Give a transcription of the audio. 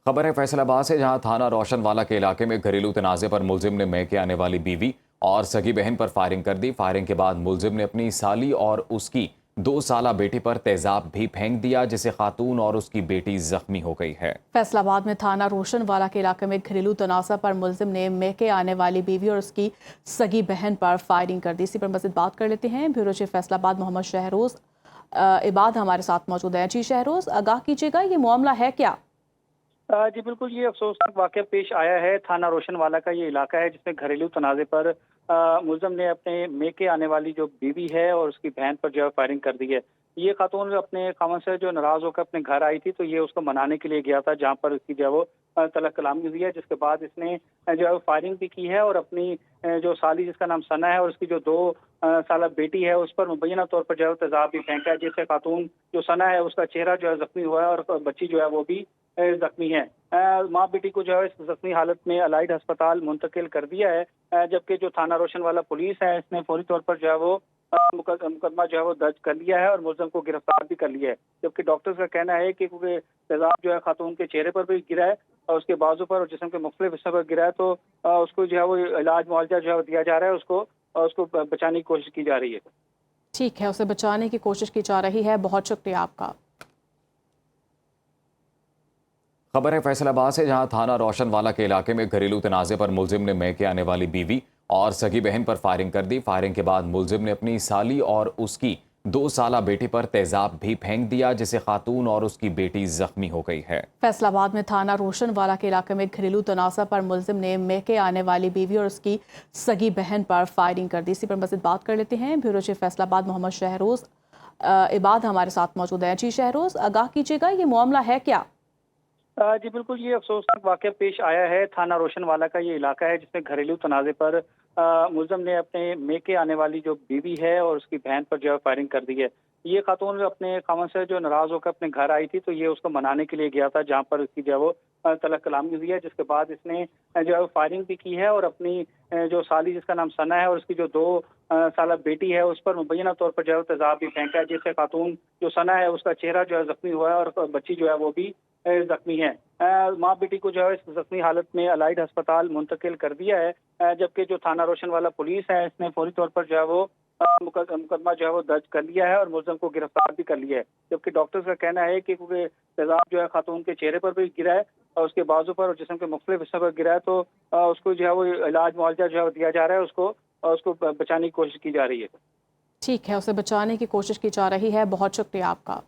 खबर है फैसलाबाद से, जहां थाना रोशनवाला के इलाके में घरेलू तनाजे पर मुलजिम ने मैके आने वाली बीवी और सगी बहन पर फायरिंग कर दी। फायरिंग के बाद मुलजिम ने अपनी साली और उसकी 2 साला बेटी पर तेजाब भी फेंक दिया, जिससे खातून और उसकी बेटी जख्मी हो गई है। फैसलाबाद में थाना रोशनवाला के इलाके में घरेलू तनाजा पर मुलजिम ने मैके आने वाली बीवी और उसकी सगी बहन पर फायरिंग कर दी। इसी पर मज़ीद बात कर लेते हैं। ब्यूरो चीफ फैसलाबाद मोहम्मद शहरोज इबाद हमारे साथ मौजूद हैं। जी शहरोज, आगाह कीजिएगा, ये मामला है क्या? जी बिल्कुल, ये अफसोसनाक वाक़या पेश आया है। थाना रोशनवाला का ये इलाका है जिसमें घरेलू तनाज़े पर मुलज़िम ने अपने मेके आने वाली जो बीवी है और उसकी बहन पर जो है फायरिंग कर दी है। ये खातून अपने खामन से जो नाराज़ होकर अपने घर आई थी, तो ये उसको मनाने के लिए गया था, जहाँ पर उसकी जो है वो तलक कलामी हुई है, जिसके बाद इसने जो है वो फायरिंग भी की है और अपनी जो साली जिसका नाम सना है और उसकी जो 2 साला बेटी है उस पर मुबैना तौर पर जो है तेजाब भी फेंका है, जिससे खातून जो सना है उसका चेहरा जो है जख्मी हुआ है और बच्ची जो है वो भी जख्मी है। माँ बेटी को जो है इस जख्मी हालत में अलाइड अस्पताल मुंतकिल कर दिया है, जबकि जो थाना रोशन वाला पुलिस है इसने फौरी तौर पर जो है वो मुकदमा जो है वो दर्ज कर लिया है और मुलजिम को गिरफ्तार भी कर लिया है। जबकि डॉक्टर्स का कहना है कि क्योंकि तेजाब जो है खातून के चेहरे पर भी गिरा है और उसके बाजू पर और जिस्म के मुख्तलिफ हिस्सों पर गिरा है, तो उसको जो है वो इलाज मुआवजा जो है वो दिया जा रहा है, उसको बचाने की कोशिश की जा रही है। ठीक है, उसे बचाने की कोशिश की जा रही है। बहुत शुक्रिया आपका। खबर है फैसलाबाद से, जहां थाना रोशनवाला के इलाके में घरेलू तनाजे पर मुलजिम ने मैके आने वाली बीवी और सगी बहन पर फायरिंग कर दी। फायरिंग के बाद मुलजिम ने अपनी साली और उसकी 2 साला बेटी पर तेजाब भी फेंक दिया, जिससे खातून और उसकी बेटी जख्मी हो गई है। फैसलाबाद में थाना रोशनवाला के इलाके में घरेलू तनाजा पर मुलजिम ने मैके आने वाली बीवी और उसकी सगी बहन पर फायरिंग कर दी। इसी पर मज़ीद बात कर लेते हैं। ब्यूरो चीफ फैसलाबाद मोहम्मद शहरोज इबाद हमारे साथ मौजूद हैं। जी शहरोज, आगाह कीजिएगा, ये मामला है क्या? जी बिल्कुल, ये अफसोसनाक वाक़या पेश आया है। थाना रोशनवाला का ये इलाका है जिसमें घरेलू तनाज़े पर मुलज़िम ने अपने मेके आने वाली जो बीवी है और उसकी बहन पर जो है फायरिंग कर दी है। ये खातून अपने खामन से जो नाराज़ होकर अपने घर आई थी, तो ये उसको मनाने के लिए गया था, जहाँ पर उसकी जो है वो तलक कलामी हुई है, जिसके बाद इसने जो है वो फायरिंग भी की है और अपनी जो साली जिसका नाम सना है और उसकी जो 2 साला बेटी है उस पर मुबैना तौर पर जो है वो तेजाब भी फेंका है, जिससे खातून जो सना है उसका चेहरा जो है जख्मी हुआ है और बच्ची जो है वो भी जख्मी है। माँ बेटी को जो है इस जख्मी हालत में अलाइड अस्पताल मुंतकिल कर दिया है, जबकि जो थाना रोशन वाला पुलिस है इसने फौरी तौर पर जो है वो मुकदमा जो है वो दर्ज कर लिया है और मुलजिम को गिरफ्तार भी कर लिया है। जबकि डॉक्टर्स का कहना है कि क्योंकि तेजाब जो है खातून के चेहरे पर भी गिरा है और उसके बाजू पर और जिस्म के मुख्तलिफ हिस्सों पर गिरा है, तो उसको जो है वो इलाज मुआवजा जो है वो दिया जा रहा है, उसको बचाने की कोशिश की जा रही है। ठीक है, उसे बचाने की कोशिश की जा रही है। बहुत शुक्रिया आपका।